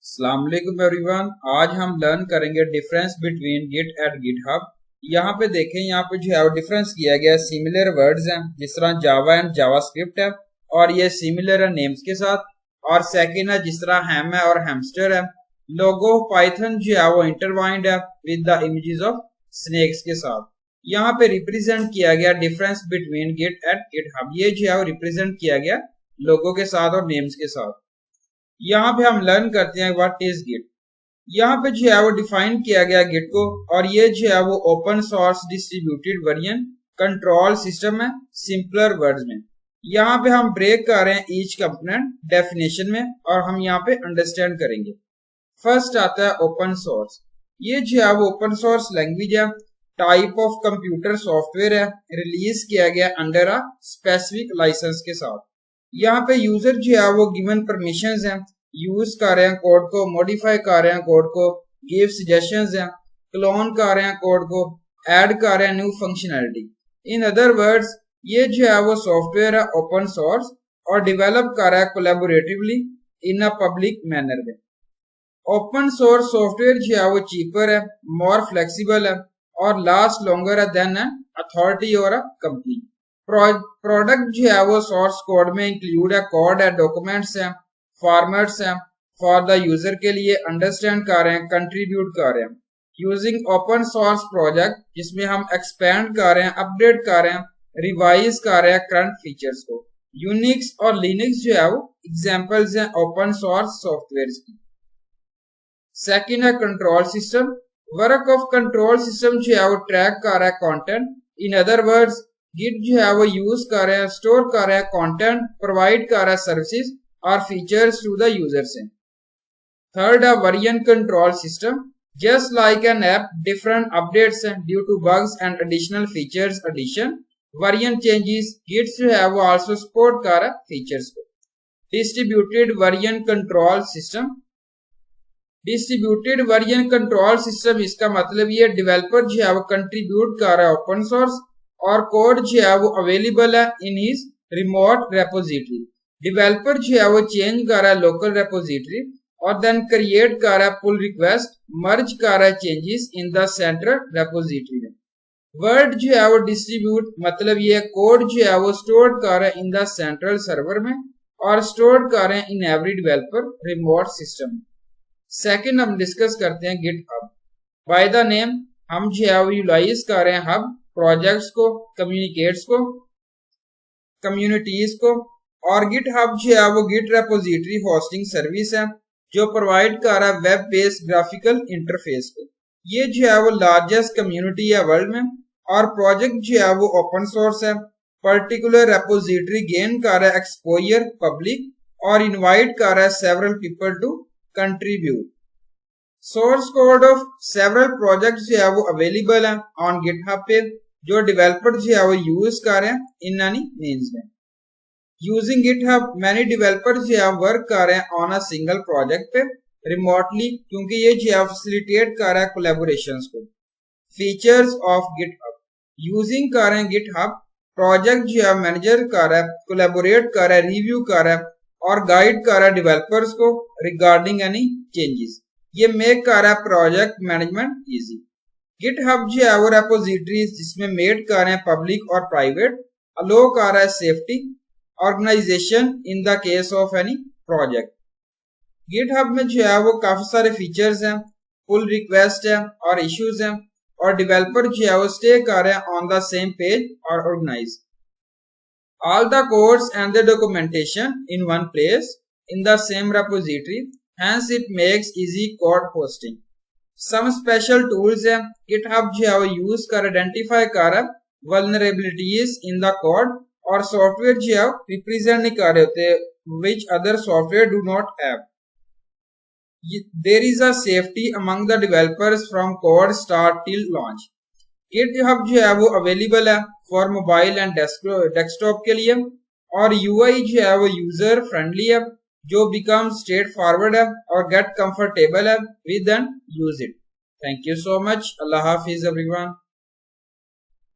अस्सलाम वालेकुम एवरीवन। आज हम लर्न करेंगे difference between Git and GitHub. यहाँ पे देखें, यहाँ पे जो है वो डिफरेंस किया गया है। सिमिलर वर्ड्स हैं जिस तरह जावा एंड जावास्क्रिप्ट है और ये सिमिलर है नेम्स के साथ। और सेकंड है जिस तरह हैम है और हैमस्टर है। लोगो पाइथन जो है वो इंटरवाइंड है with the images of snakes के साथ। यहाँ पे रिप्रेजेंट किया गया difference between Git and GitHub. ये जो है वो रिप्रेजेंट किया गया लोगो के साथ और नेम्स के साथ। यहाँ पे हम लर्न करते हैं व्हाट इज गिट। यहाँ पे जो है वो डिफाइन किया गया गिट को, और ये जो है वो open source distributed variant control system है सिंपलर वर्ड्स में। यहाँ पे हम ब्रेक कर रहे हैं ईच कंपोनेंट डेफिनेशन में और हम यहाँ पे अंडरस्टैंड करेंगे। फर्स्ट आता है ओपन सोर्स। ये जो है वो ओपन सोर्स लैंग्वेज है, टाइप ऑफ कंप्यूटर सॉफ्टवेयर है, रिलीज किया गया अंडर अ स्पेसिफिक लाइसेंस के साथ। यहाँ पे यूजर जो है वो गिवन परमिशंस हैं, यूज कर रहे हैं कोड को, मॉडिफाई कर रहे हैं कोड को, गिव सजेशंस हैं, क्लोन कर रहे हैं कोड को, ऐड कर रहे हैं न्यू फंक्शनैलिटी। इन अदर वर्ड्स ये जो है वो सॉफ्टवेयर है ओपन सोर्स और डेवलप कर रहा है collaboratively in a public manner में। ओपन सोर्स सॉफ्टवेयर जो है वो चीपर है, मोर फ्लेक्सिबल है और लास्ट लॉन्गर है देन एन अथॉरिटी और अ कंपनी। प्रोडक्ट जो है वो सोर्स कोड में इंक्लूड है, कोड है, डॉक्यूमेंट्स हैं, फॉर्मेट्स हैं फॉर द यूजर के लिए अंडरस्टैंड कर रहे हैं, कंट्रीब्यूट कर रहे हैं। यूजिंग ओपन सोर्स प्रोजेक्ट जिसमें हम एक्सपेंड कर रहे हैं, अपडेट कर रहे हैं, रिवाइज कर रहे हैं करंट फीचर्स को। यूनिक्स और लिनक्स जो है वो एग्जांपल्स हैं ओपन सोर्स सॉफ्टवेयर की। सेकंड है control system. Work of control system जो है वो ट्रैक कर रहा है content. In other words Git जो है वो यूज कर रहे हैं, स्टोर कर रहे हैं कंटेंट, प्रोवाइड कर रहा है सर्विसेज और फीचर्स टू द यूजर से। थर्ड है version control system. Just like an app, different updates due to bugs and additional features addition, version changes. Git जो है वो आल्सो सपोर्ट कर रहा है फीचर्स को। Distributed version control system. Distributed version control system इसका मतलब ये डेवलपर जो है वो कंट्रीब्यूट कर रहा है ओपन सोर्स और कोड जो है वो अवेलेबल है in his remote repository. Developer जो है वो चेंज कर रहा है लोकल रेपोजिटरी और देन क्रिएट कर रहा है पुल रिक्वेस्ट, मर्ज कर रहा है changes in the central repository में। वर्ड जो है वो डिस्ट्रीब्यूट मतलब ये कोड जो है वो स्टोर कर रहा है इन द सेंट्रल सर्वर में और स्टोर कर रहे हैं in every developer remote system. Second हम डिस्कस करते हैं गिटहब। बाय द नेम हम जो है वो यूटिलाइज कर रहे हैं हब, प्रोजेक्ट्स को, कम्युनिकेट्स को, कम्युनिटीज को। और गिटहब जो है वो गिट रेपोजिटरी होस्टिंग सर्विस है जो प्रोवाइड कर रहा है वेब बेस्ड ग्राफिकल इंटरफेस को। ये जो है वो लार्जेस्ट कम्युनिटी है वर्ल्ड में और प्रोजेक्ट जो है वो ओपन सोर्स है। पर्टिकुलर रेपोजिटरी गेन कर रहा है एक्सपोजर पब्लिक और इनवाइट कर रहा है several people to contribute. Source code of several projects जो है वो अवेलेबल है ऑन गिटहब पे जो डेवलपर जो है वो यूज कर रहे हैं इन एनी मींस में। यूजिंग गिटहब मैनी डेवलपर जो है वर्क कर रहे हैं ऑन अ सिंगल प्रोजेक्ट पे रिमोटली क्योंकि ये जो है फैसिलिटेट कर रहा है कोलैबोरेशंस को। फीचर्स ऑफ गिटहब यूजिंग कर रहे हैं गिटहब प्रोजेक्ट जो है मैनेजर कर रहा है, कोलैबोरेट कर रहा है, रिव्यू कर रहा है और गाइड कर रहा है डेवलपर्स को रिगार्डिंग एनी चेंजेस। ये मेक कर रहा है प्रोजेक्ट मैनेजमेंट इजी। गिटहब जो है वो रेपोजिटरीज जिसमें मेड कर रहे हैं पब्लिक और प्राइवेट, अलो कर रहा है safety, organisation in the case of any project. GitHub में जो है वो काफी सारे फीचर्स हैं, पुल रिक्वेस्ट है और इश्यूज हैं और डेवलपर जो है वो स्टे कर रहे हैं ऑन द सेम पेज और organise all the codes and the documentation in one place in the same repository, hence it makes easy code hosting. Some special tools है GitHub जो है वो यूज कर आइडेंटिफाई कर vulnerabilities in the code और software जो है represent नहीं कर रहे होते which other software do not have. There is a safety among the developers from code start till launch. GitHub जो है वो अवेलेबल है फॉर मोबाइल एंड डेस्कटॉप के लिए और यूआई जो है वो यूजर फ्रेंडली है जो बिकम स्ट्रेट फॉरवर्ड है और गेट कंफर्टेबल है with and use it. Thank you so much. Allah Hafiz everyone.